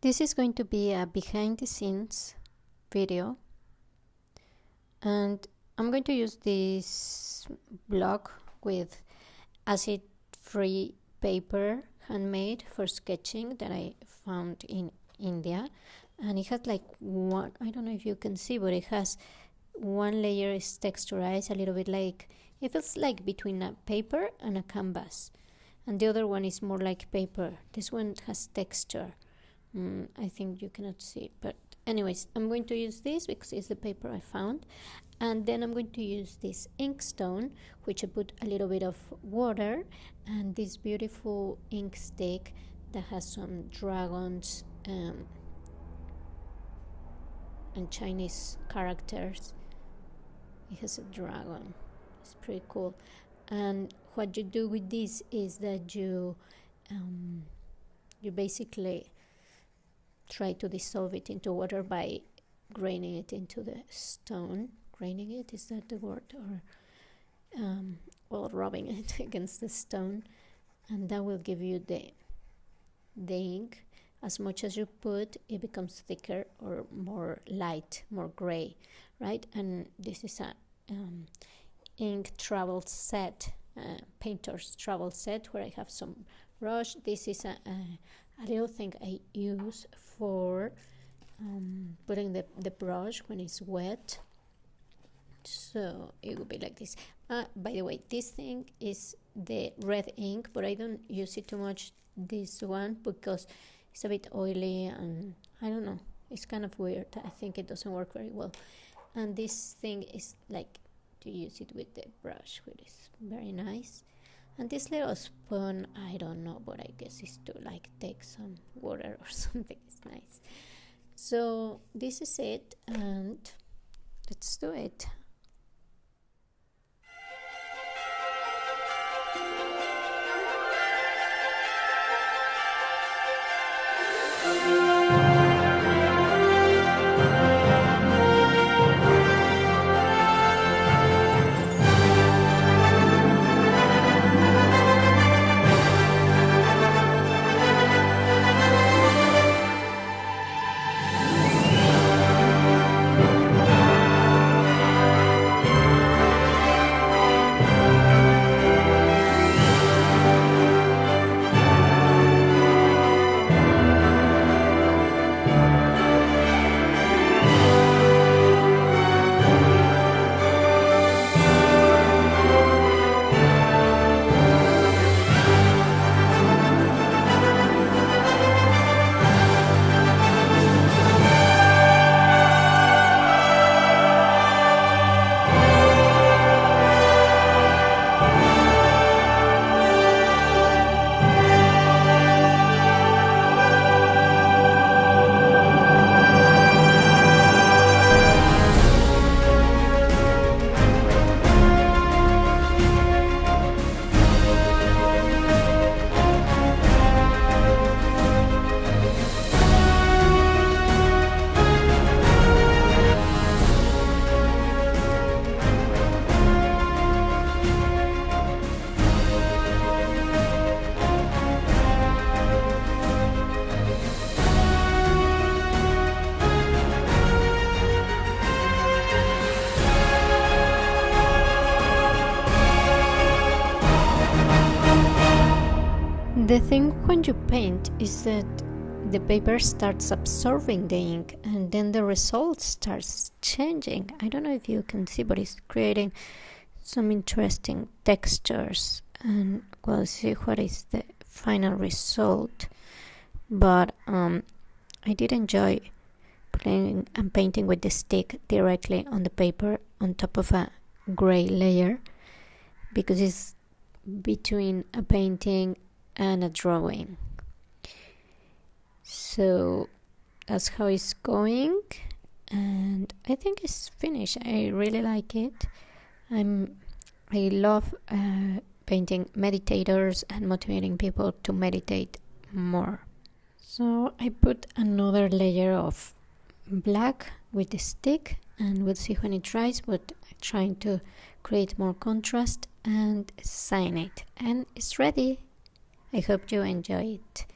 This is going to be a behind the scenes video, and I'm going to use this block with acid-free paper, handmade for sketching, that I found in India. And it has like one, I don't know if you can see, but it has one layer is texturized, a little bit like, it feels like between a paper and a canvas, and the other one is more like paper. This one has texture. I think you cannot see it, but anyways, I'm going to use this because it's the paper I found. And then I'm going to use this inkstone, which I put a little bit of water, and this beautiful ink stick that has some dragons and Chinese characters. It has a dragon. It's pretty cool. And what you do with this is that you basically try to dissolve it into water by graining it into the stone. Graining it, is that the word? Or well, rubbing it against the stone, and that will give you the ink. As much as you put, it becomes thicker or more light, more gray, right? And this is a ink travel set, painter's travel set, where I have some brush. This is a little thing I use for putting the brush when it's wet. So it will be like this. By the way, this thing is the red ink, but I don't use it too much, this one, because it's a bit oily and I don't know, it's kind of weird. I think it doesn't work very well. And this thing is like to use it with the brush, which is very nice. And this little spoon, I don't know, but I guess it's to like take some water or something. It's nice. So this is it, and let's do it. The thing when you paint is that the paper starts absorbing the ink, and then the result starts changing. I don't know if you can see, but it's creating some interesting textures, and we'll see what is the final result. But I did enjoy playing and painting with the stick directly on the paper on top of a gray layer, because it's between a painting and a drawing. So that's how it's going, and I think it's finished. I really like it. I love painting meditators and motivating people to meditate more. So I put another layer of black with the stick, and we'll see when it dries, but I'm trying to create more contrast and sign it, and it's ready. I hope you enjoy it.